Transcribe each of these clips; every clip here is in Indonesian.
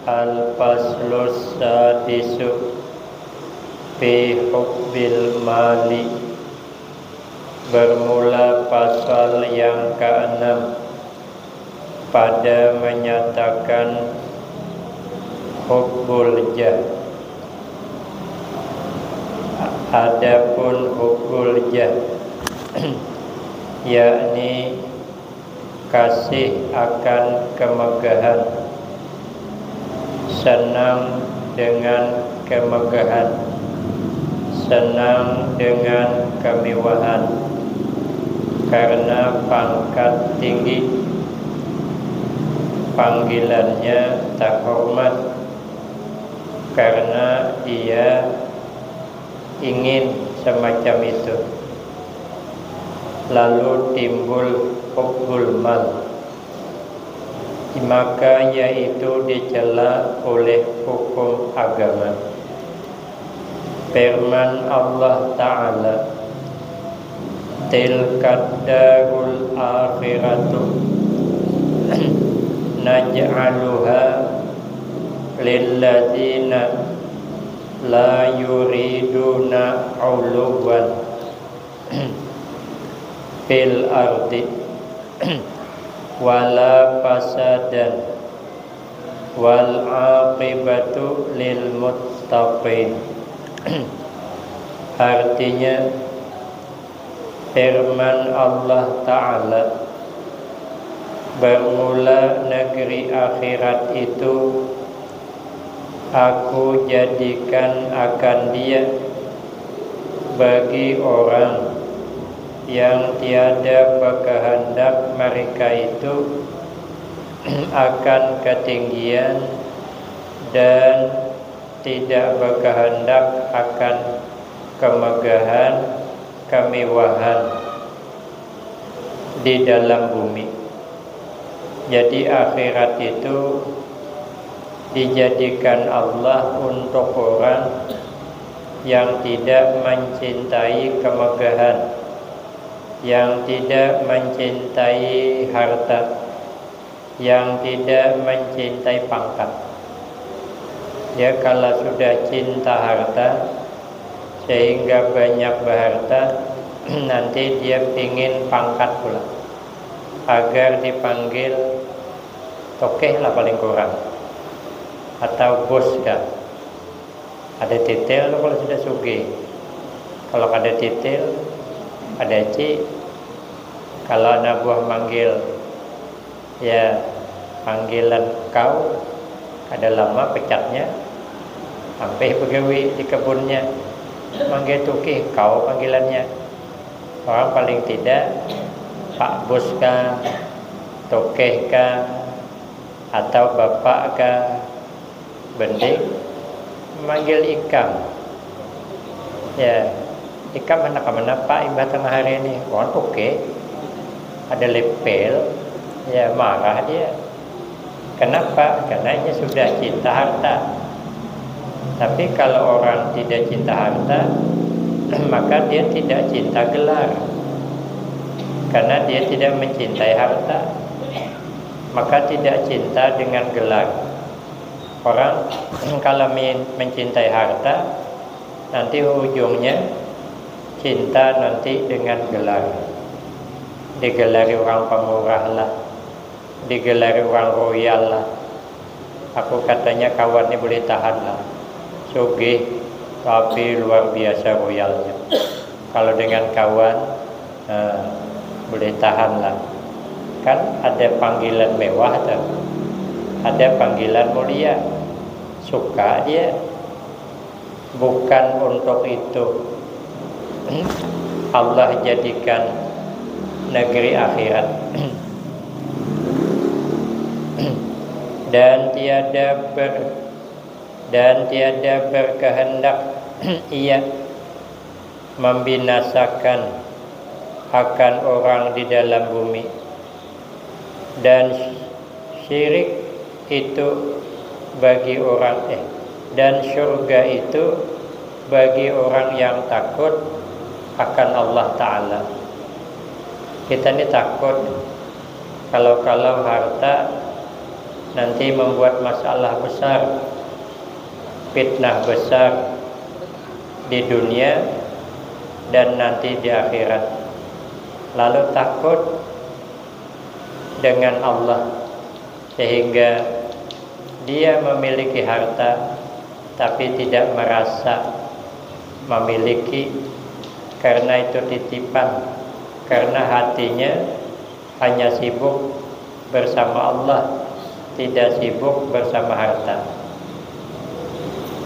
Al-Faslus Sadisu Fi Hubbil Mali. Bermula pasal yang ke-6 pada menyatakan hubbul jah. Adapun hubbul jah yakni kasih akan kemegahan, senang dengan kemegahan, senang dengan kemewahan karena pangkat tinggi, panggilannya terhormat karena dia ingin semacam itu. Lalu timbul hubbul mal, maka yaitu dicela oleh hukum agama. Firman Allah Ta'ala, tilkad darul akhiratu naj'aluha lilladzina la yuriduna 'uluwan fil ardi wala fasadan wal 'aqibatu lil muttaqin. Artinya, firman Allah Ta'ala, bermula negeri akhirat itu aku jadikan akan dia bagi orang yang tiada berkehendak mereka itu akan ketinggian dan tidak berkehendak akan kemegahan, kemewahan di dalam bumi. Jadi akhirat itu dijadikan Allah untuk orang yang tidak mencintai kemegahan, yang tidak mencintai harta, yang tidak mencintai pangkat. Ya, kalau sudah cinta harta sehingga banyak berharta, nanti dia ingin pangkat pula, agar dipanggil tokeh lah paling kurang, atau bos kan. Ada titel kalau sudah sugih. Kalau ada titel, ada cik. Kalau anak buah manggil, ya panggilan kau, ada lama pecatnya, sampai pegawai di kebunnya manggil tukih, kau panggilannya. Orang paling tidak Pak Bos kah, tokeh kah, atau bapak kah, bending manggil ikam. Ya, ikam mana Pak imbah tengah hari ini. Orang tokeh ada lepel, ya marah dia. Kenapa? Karena dia sudah cinta harta. Tapi kalau orang tidak cinta harta, maka dia tidak cinta gelar. Karena dia tidak mencintai harta, maka tidak cinta dengan gelar. Orang kalau mencintai harta, nanti ujungnya cinta nanti dengan gelar. Digelari orang pemurah lah, digelari orang royal lah. Aku katanya kawan ini boleh tahan lah, sugih tapi luar biasa royalnya. Kalau dengan kawan boleh tahan lah. Kan ada panggilan mewah tuh, ada panggilan mulia, suka dia. Bukan untuk itu Allah jadikan negeri akhirat. dan tiada berkehendak ia membinasakan akan orang di dalam bumi, dan syirik itu bagi orang dan surga itu bagi orang yang takut akan Allah Ta'ala. Kita ini takut kalau harta nanti membuat masalah besar, fitnah besar di dunia dan nanti di akhirat. Lalu takut dengan Allah sehingga dia memiliki harta tapi tidak merasa memiliki, karena itu titipan, karena hatinya hanya sibuk bersama Allah, tidak sibuk bersama harta.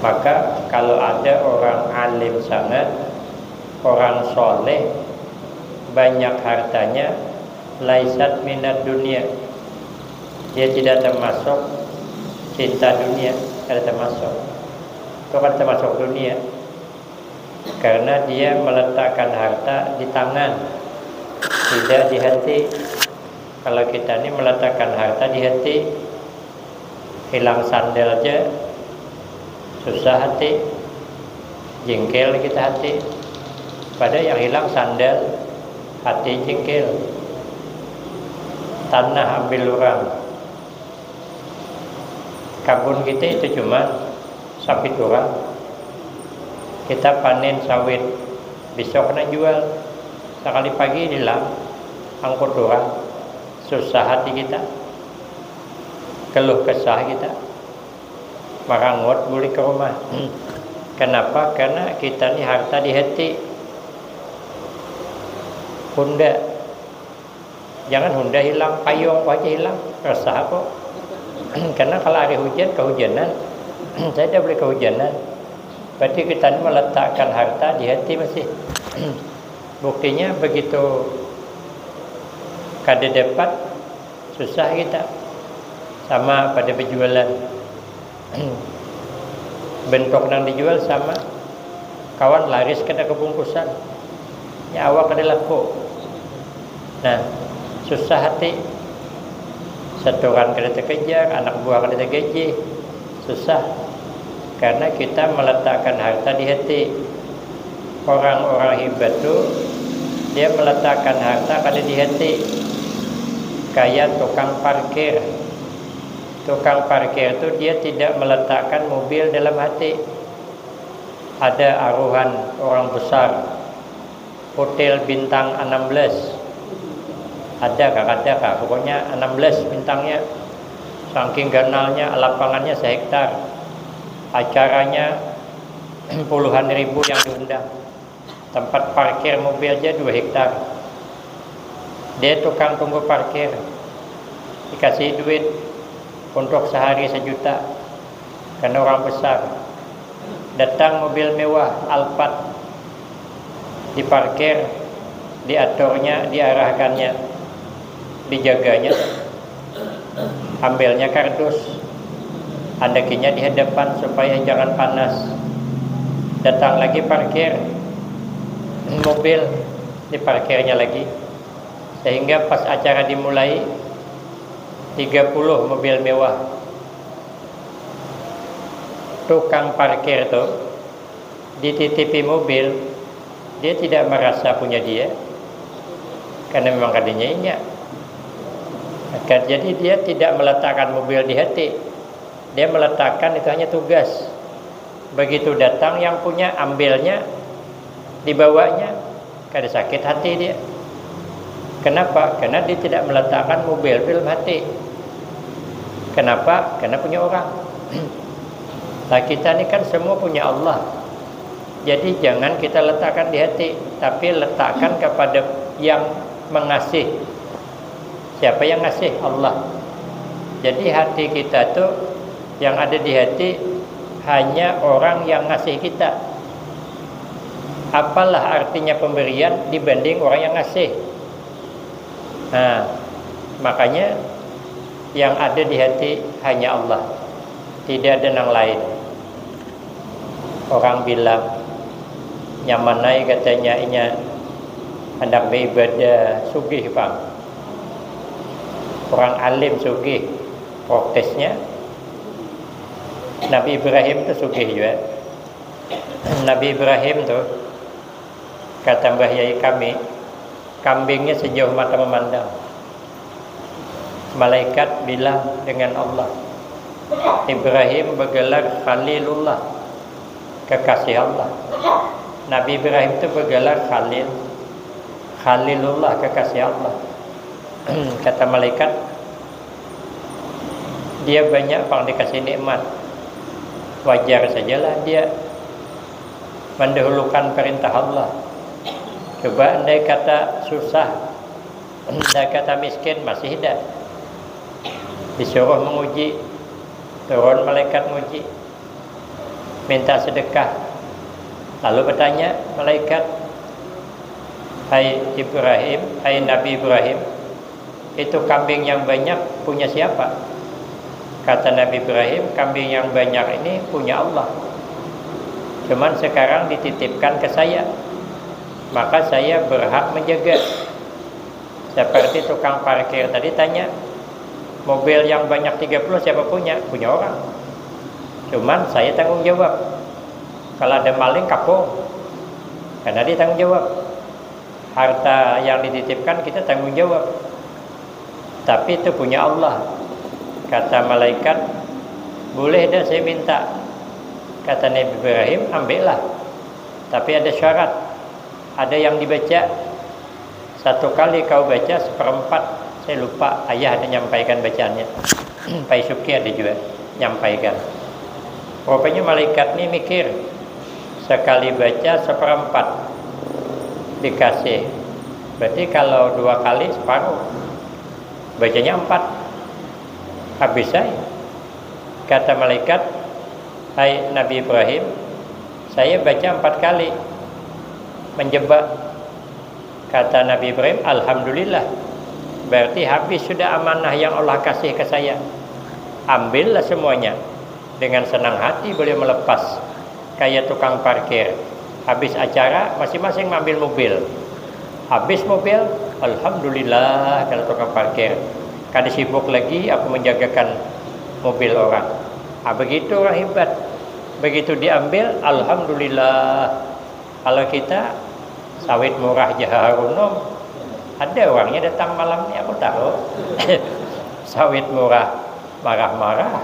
Maka kalau ada orang alim sangat, orang soleh, banyak hartanya, laisat minat dunia, dia tidak termasuk cinta dunia, tidak termasuk. Itu kan termasuk dunia, karena dia meletakkan harta di tangan, tidak di hati. Kalau kita ini meletakkan harta di hati, hilang sandal aja susah hati, jengkel kita hati. Padahal yang hilang sandal, hati jengkel. Tanah ambil orang, kebun kita itu cuma sawit orang. Kita panen sawit, besok kena jual, sekali pagi hilang, angkut orang. Susah hati kita, keluh kesah kita, marangot balik ke rumah. Kenapa? Karena kita ini harta di hati. Honda, jangan Honda hilang, payung aja hilang, resah kok. Karena kalau hari hujan, kehujanan, saya tidak boleh kehujanan. Berarti kita ini meletakkan harta di hati masih. Buktinya begitu kada dapat, susah kita. Sama pada penjualan, bentuk yang dijual sama, kawan laris kena kebungkusan, ya awak kada laku. Nah, susah hati, setoran kada terkejar, anak buah kada tergaji, susah. Karena kita meletakkan harta di hati. Orang-orang hebat tuh dia meletakkan harta kada di hati. Kayak tukang parkir. Tukang parkir itu dia tidak meletakkan mobil dalam hati. Ada aruhan orang besar, hotel bintang 16. Ada kah? Pokoknya 16 bintangnya. Saking ganalnya, lapangannya sehektar. Acaranya puluhan ribu yang diundang. Tempat parkir mobil aja 2 hektar. Dia tukang tunggu parkir, dikasih duit untuk sehari 1 juta, karena orang besar. Datang mobil mewah Alphard, diparkir, diaturnya, diarahkannya, dijaganya, ambilnya kardus, andakinya di hadapan supaya jangan panas. Datang lagi parkir mobil, diparkirnya lagi, sehingga pas acara dimulai 30 mobil mewah. Tukang parkir tuh dititipi mobil, dia tidak merasa punya dia, karena memang kadenya inyak. Jadi dia tidak meletakkan mobil di hati, dia meletakkan itu hanya tugas. Begitu datang yang punya, ambilnya, dibawanya, kada sakit hati dia. Kenapa? Karena dia tidak meletakkan mobil dalam hati. Kenapa? Karena punya orang. Nah, kita ini kan semua punya Allah. Jadi jangan kita letakkan di hati, tapi letakkan kepada yang mengasih. Siapa yang ngasih? Allah. Jadi hati kita tuh yang ada di hati hanya orang yang ngasih kita. Apalah artinya pemberian dibanding orang yang ngasih? Nah, makanya yang ada di hati hanya Allah, tidak ada yang lain. Orang bilang nyamanai katanya inya hendak beribadah sugih bang. Orang alim sugih, protesnya Nabi Ibrahim itu sugih juga. Nabi Ibrahim tuh kata Mbah Yai kami, kambingnya sejauh mata memandang. malaikat bilang dengan Allah. Ibrahim bergelar Khalilullah, kekasih Allah. Nabi Ibrahim itu bergelar Khalil, Khalilullah, kekasih Allah. Kata malaikat, dia banyak bang dikasih nikmat, wajar sajalah dia mendahulukan perintah Allah. Coba andai kata susah, andai kata miskin, masih tidak disuruh menguji, turun malaikat menguji, minta sedekah. Lalu bertanya malaikat, hai Ibrahim, hai Nabi Ibrahim, itu kambing yang banyak punya siapa? Kata Nabi Ibrahim, kambing yang banyak ini punya Allah, cuman sekarang dititipkan ke saya, maka saya berhak menjaga. Seperti tukang parkir tadi tanya, mobil yang banyak 30 siapa punya? Punya orang, cuman saya tanggung jawab. Kalau ada maling kapok, karena dia tanggung jawab. Harta yang dititipkan kita tanggung jawab, tapi itu punya Allah. Kata malaikat, boleh dah saya minta. Kata Nabi Ibrahim, ambillah, tapi ada syarat. Ada yang dibaca satu kali kau baca seperempat, saya lupa, ayah ada nyampaikan bacaannya. Pak Suki ada juga nyampaikan. Rupanya malaikat ini mikir, sekali baca seperempat dikasih, berarti kalau 2 kali separuh, bacanya 4, habis saya. Kata malaikat, hai Nabi Ibrahim, saya baca 4 kali, menjebak. Kata Nabi Ibrahim, alhamdulillah, berarti habis sudah amanah yang Allah kasih ke saya. Ambillah semuanya. Dengan senang hati boleh melepas, kayak tukang parkir. Habis acara masing-masing mengambil mobil. Habis mobil, alhamdulillah, kalau tukang parkir. Kada sibuk lagi aku menjagakan mobil orang. Begitu orang hebat. Begitu diambil, alhamdulillah. Kalau kita sawit murah jaharunom, ada orangnya datang malam ni, aku tahu. Sawit murah marah-marah,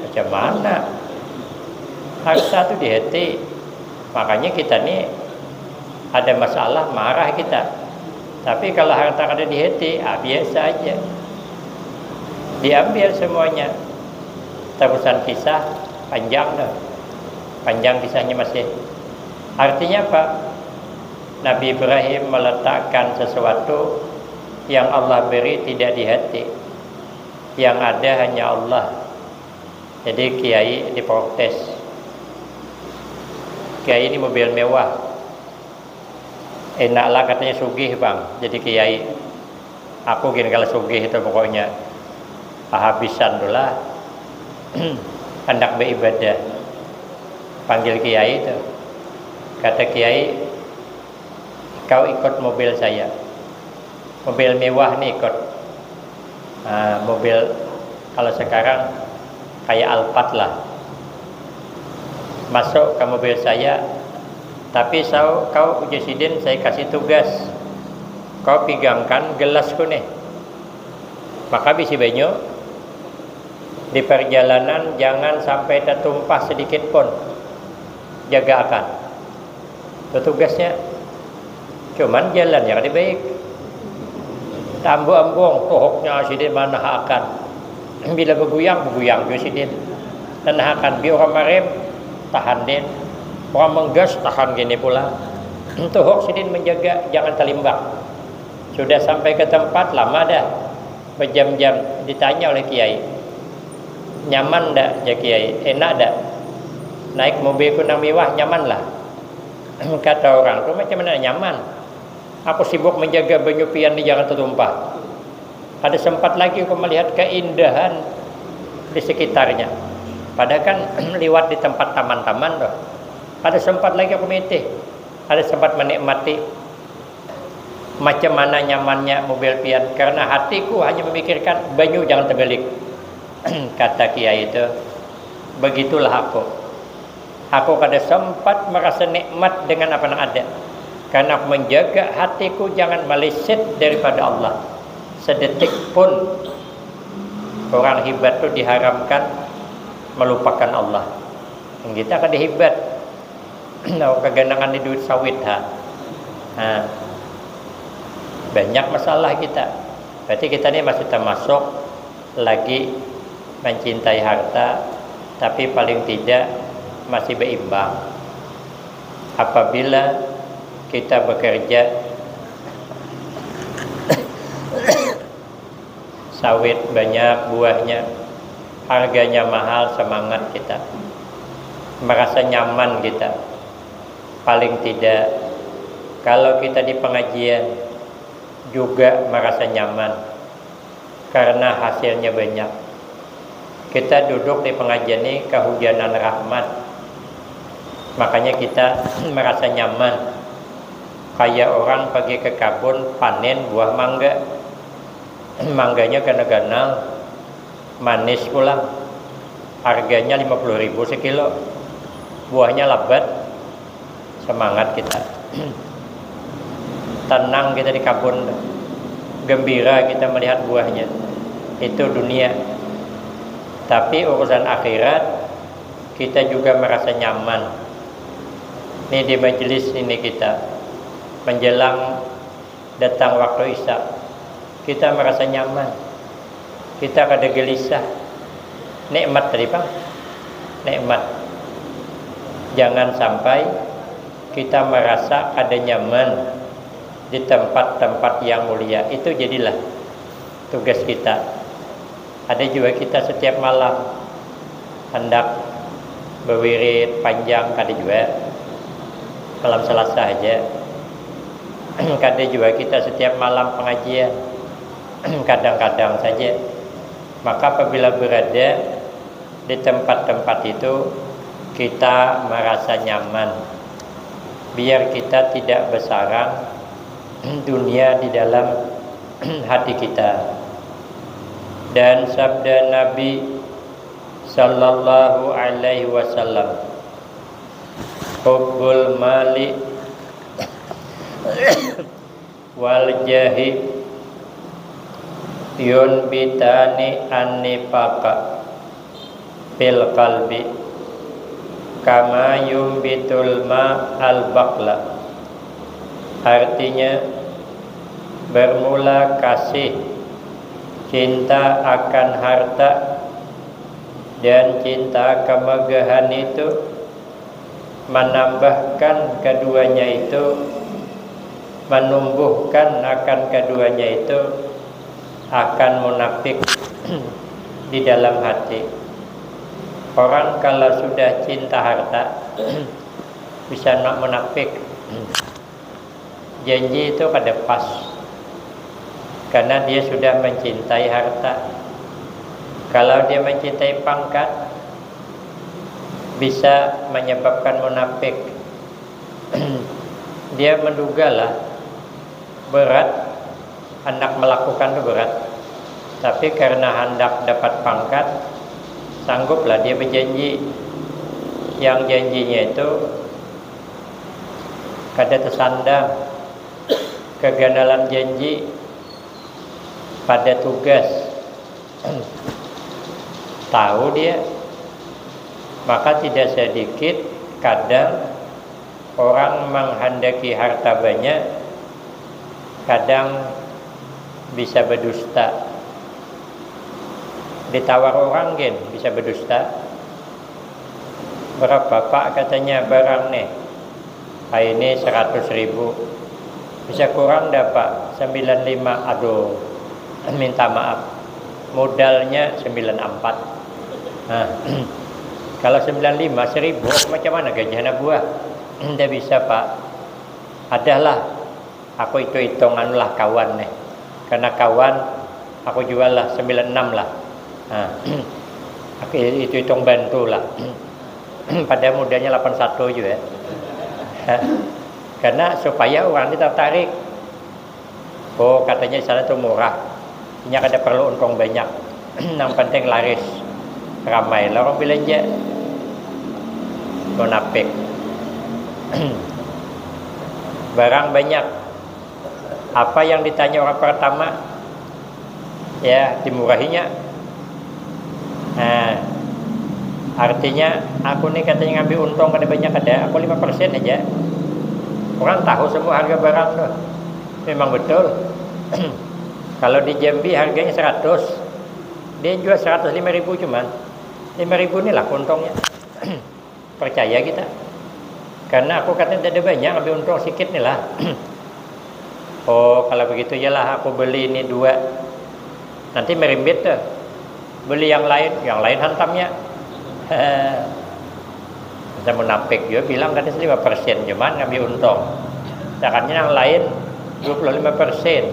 macam mana? Harta tu di hati. Makanya kita ni ada masalah marah kita. Tapi kalau harta ada di hati, biasa aja. Diambil semuanya. Terusan kisah panjang dah. Panjang kisahnya masih. Artinya apa? Nabi Ibrahim meletakkan sesuatu yang Allah beri tidak di hati. Yang ada hanya Allah. Jadi kiai diprotes. Kiai ini mobil mewah, enaklah katanya sugih bang, jadi kiai. Aku gini kalau sugih itu pokoknya habisan dulu lah. Hendak beribadah, panggil kiai itu. Kata kiai, kau ikut mobil saya, mobil mewah nih ikut. Mobil kalau sekarang kayak Alphard lah. Masuk ke mobil saya, tapi kau Ujisidin saya kasih tugas, kau pegangkan gelasku nih, maka bisi banyu di perjalanan jangan sampai tertumpah sedikit pun, jaga akan itu tugasnya. Cuman jalan yang lebih baik, tambu-ambung tohoknya Sidin mana akan, bila berguyang Sidin, dan akan biar orang marem tahan din, orang menggas tahan gini pula. Tohok Sidin menjaga jangan terlimbak. Sudah sampai ke tempat lama dah, berjam-jam. Ditanya oleh kiai, nyaman dak ya kiai, enak dak naik mobil kunang mewah, nyaman lah. Kata orang tu macam mana nyaman, aku sibuk menjaga penyupian ni jangan tertumpah. Ada sempat lagi aku melihat keindahan di sekitarnya, padahal kan lewat di tempat taman-taman tu. Ada sempat lagi aku mitih, ada sempat menikmati macam mana nyamannya mobil pian, karena hatiku hanya memikirkan banyu jangan terbalik. Kata kiai itu, begitulah aku kada sempat merasa nikmat dengan apa yang ada, karena aku menjaga hatiku jangan meleset daripada Allah sedetik pun. Orang hebat itu diharamkan melupakan Allah. Yang kita akan dihebat. Keganangan di duit sawit Nah, banyak masalah kita. Berarti kita ini masih termasuk lagi mencintai harta, tapi paling tidak masih berimbang. Apabila kita bekerja sawit banyak buahnya, harganya mahal, semangat kita, merasa nyaman kita. Paling tidak kalau kita di pengajian juga merasa nyaman karena hasilnya banyak. Kita duduk di pengajian ini kehujanan rahmat, makanya kita merasa nyaman. Kayak orang pergi ke kebun panen buah mangga, mangganya ganal-ganal, manis pula, harganya 50.000 sekilo, buahnya lebat, semangat kita. Tenang kita di kebun, gembira kita melihat buahnya. Itu dunia. Tapi urusan akhirat kita juga merasa nyaman. Ini di majelis ini kita menjelang datang waktu Isya, kita merasa nyaman. Kita kada gelisah. Nikmat tadi Bang. Nikmat. Jangan sampai kita merasa ada nyaman di tempat-tempat yang mulia. Itu jadilah tugas kita. Ada juga kita setiap malam hendak berwirid panjang, kada juga malam Selasa aja. Kada juga kita setiap malam pengajian, kadang-kadang saja. Maka apabila berada di tempat-tempat itu, kita merasa nyaman, biar kita tidak bersarang dunia di dalam hati kita. Dan sabda Nabi sallallahu alaihi wasallam, hubbul mali wal jahi yunbitani an-nifaqa fil qalbi kama yumbitul ma al-baqla. Artinya, bermula kasih, cinta akan harta dan cinta kemegahan itu menambahkan keduanya itu, menumbuhkan akan keduanya itu akan munafik di dalam hati. Orang kalau sudah cinta harta bisa nak munafik. Janji itu kada pas, karena dia sudah mencintai harta. Kalau dia mencintai pangkat, bisa menyebabkan munafik. Dia mendugalah berat, hendak melakukan itu berat, tapi karena hendak dapat pangkat, sangguplah dia berjanji. Yang janjinya itu kada tersandang, keganalan janji pada tugas. Tahu dia, maka tidak sedikit kadang orang menghendaki harta banyak, kadang bisa berdusta. Ditawar orang gen bisa berdusta. Berapa Pak katanya barang nih? Ini 100.000. Bisa kurang dah Pak? 95. Aduh, minta maaf, modalnya 94. Nah, kalau 95 1.000 macam mana gajinya buah? Tidak bisa Pak. Adalah aku itu hitungan lah kawan nih, karena kawan aku jual lah 96 lah. Nah, aku itu hitung bantu lah. Pada modalnya 81 juga. Karena supaya orang ini tertarik. Oh katanya di sana tuh murah, ini ada perlu untung banyak. Yang penting laris, ramai lah orang belanja. Munafik. Barang banyak. Apa yang ditanya orang pertama? Ya dimurahinya. Artinya aku nih katanya ngambil untung kada banyak, ada aku 5% aja. Orang tahu semua harga barang tuh. Memang betul. Kalau di Jambi harganya 100, dia jual 105.000 cuman. 5.000 ini lah untungnya. Percaya kita. Karena aku katanya tidak ada banyak, ambil untung sedikit nih lah. Oh kalau begitu yalah aku beli ini 2. Nanti merimbit tuh. Beli yang lain hantamnya. Kita munafik juga bilang katanya 5% cuman ngambil untung. Sedangkan yang lain 25%.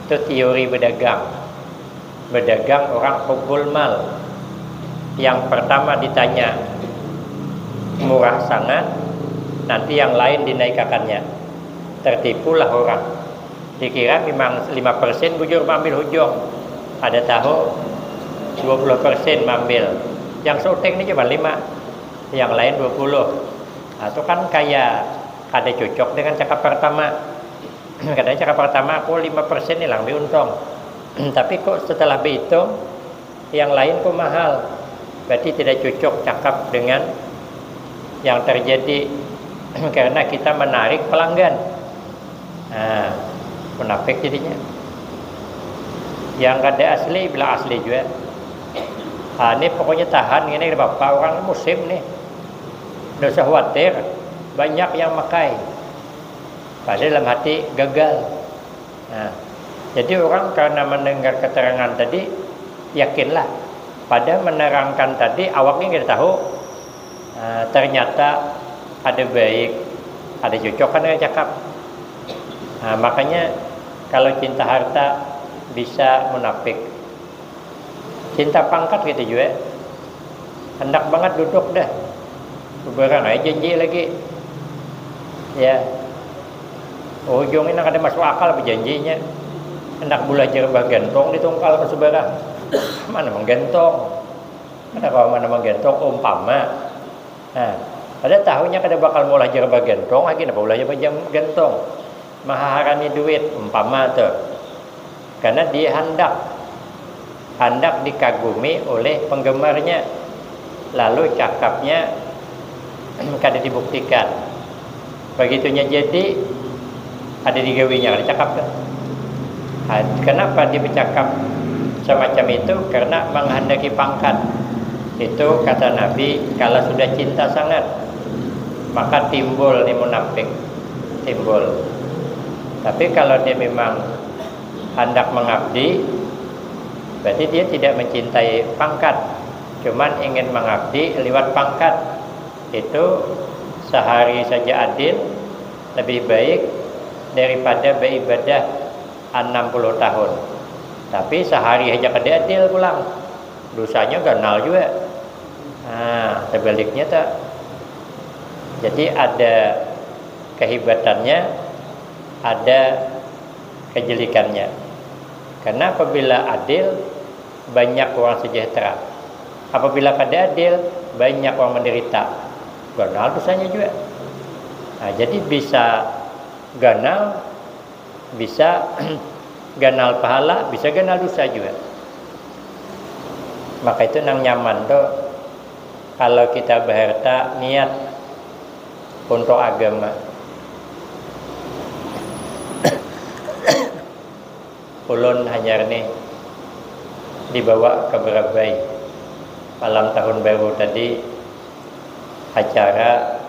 Itu teori berdagang. Berdagang orang hubbul mal. Yang pertama ditanya murah sangat, nanti yang lain dinaikkannya. Tertipulah orang. Dikira memang 5% bujur ambil hujung. Ada tahu 20% ambil. Yang syuting ini cuma 5, yang lain 20. Nah, itu kan kayak ada cocok dengan cakap pertama. Katanya cakap pertama aku 5% nih lah ambil untung. Tapi kok setelah berhitung yang lain kok mahal. Berarti tidak cocok cakap dengan yang terjadi karena kita menarik pelanggan. Nah, munafik jadinya. Yang kada asli bilang asli juga. Ah, ini pokoknya tahan ini bapak orang musim nih. Tidak usah khawatir, banyak yang makai. Padahal dalam hati gagal. Nah, jadi orang karena mendengar keterangan tadi yakinlah. Pada menerangkan tadi awaknya kita tahu. Ternyata ada baik, ada cocokan dengan cakap. Nah, makanya kalau cinta harta bisa munafik. Cinta pangkat gitu juga. Hendak banget duduk dah. Barang aja janji lagi. Ya. Ujung ini ada masuk akal berjanjinya. Hendak belajar bagentong ditungkal ke sebarang. Mana menggentong? Ada kalau mana menggentong umpama. Nah, pada tahunnya kada bakal mau belajar bagentong lagi, nak belajar bagentong. Maharani duit umpama tuh. Karena dia hendak dikagumi oleh penggemarnya. Lalu cakapnya kada dibuktikan. Begitunya jadi ada digawinya, ada cakap kan. Kenapa dia bercakap semacam itu? Karena menghendaki pangkat. Itu kata Nabi, kalau sudah cinta sangat maka timbul nih munafik, timbul. Tapi kalau dia memang hendak mengabdi, berarti dia tidak mencintai pangkat, cuman ingin mengabdi lewat pangkat. Itu sehari saja adil lebih baik daripada beribadah 60 tahun. Tapi sehari aja kada adil pulang, dosanya ganal juga. Nah, sebaliknya tak. Jadi ada kehebatannya, ada kejelikannya. Karena apabila adil, banyak orang sejahtera. Apabila kada adil, banyak orang menderita. Ganal dosanya juga. Nah, jadi bisa ganal, bisa ganal pahala, bisa ganal dosa juga. Maka itu nang nyaman tuh kalau kita berharta niat untuk agama. Ulun hanyar nih dibawa ke Berabai malam tahun baru tadi, acara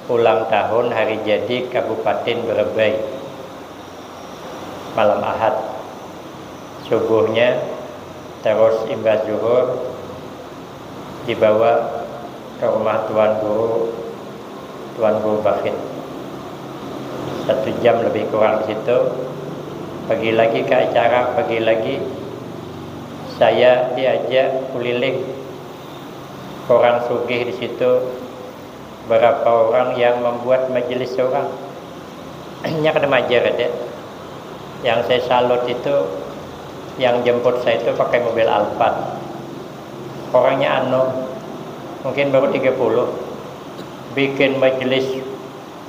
ulang tahun hari jadi Kabupaten Berabai malam Ahad. Subuhnya terus imbas zuhur dibawa ke rumah Tuan Guru Bakhit. 1 jam lebih kurang di situ. Pergi lagi ke acara, pergi lagi. Saya diajak keliling orang sugih di situ. Berapa orang yang membuat majelis orang. Hanya kena majar ada. Yang saya salut itu, yang jemput saya itu pakai mobil Alphard. Orangnya mungkin baru 30. Bikin majelis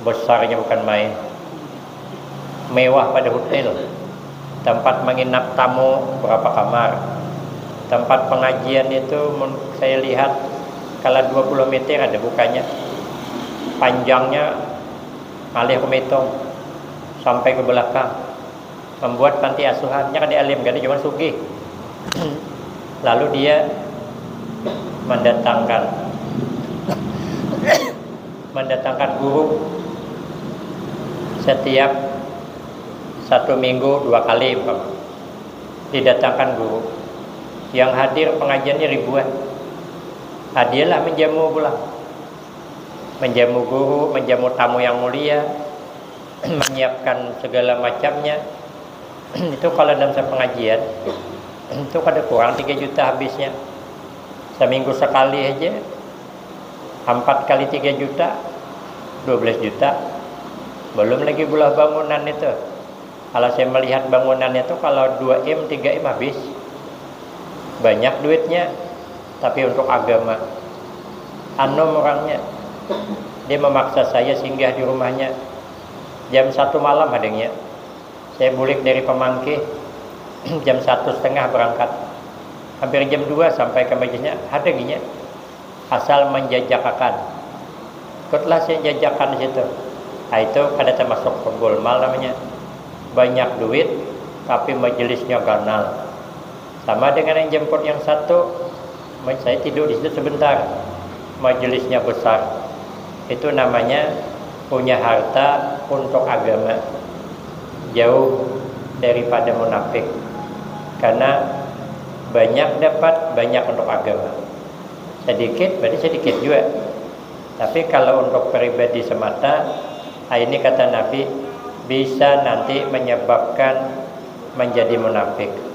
besarnya bukan main. Mewah pada hotel. Tempat menginap tamu berapa kamar. Tempat pengajian itu saya lihat kalau 20 meter ada bukanya, panjangnya ngalih ke metong sampai ke belakang. Membuat panti asuhannya kan di alim, kan cuma sugih. Lalu dia mendatangkan guru setiap 1 minggu 2 kali, didatangkan guru. Yang hadir pengajiannya ribuan. Hadiahlah menjamu pula, menjamu guru, menjamu tamu yang mulia, menyiapkan segala macamnya. Itu kalau dalam pengajian itu kada kurang 3 juta habisnya. Seminggu sekali aja 4 kali 3 juta 12 juta. Belum lagi pula bangunan itu. Kalau saya melihat bangunannya itu kalau 2M 3M habis. Banyak duitnya, tapi untuk agama. Anom orangnya, dia memaksa saya singgah di rumahnya jam 1 malam adanya. Saya bulik dari Pemangkih jam 1:30 berangkat, hampir jam 2 sampai ke majlisnya. Ada ginya, asal menjajakan. Ikutlah saya jajakan di situ. Nah, itu ada termasuk pegolmal namanya. Banyak duit, tapi majelisnya ganal. Sama dengan yang jemput yang satu, saya tidur di situ sebentar, majelisnya besar. Itu namanya punya harta untuk agama, jauh daripada munafik. Karena banyak dapat, banyak untuk agama. Sedikit, berarti sedikit juga. Tapi kalau untuk pribadi semata, ini kata Nabi, bisa nanti menyebabkan menjadi munafik.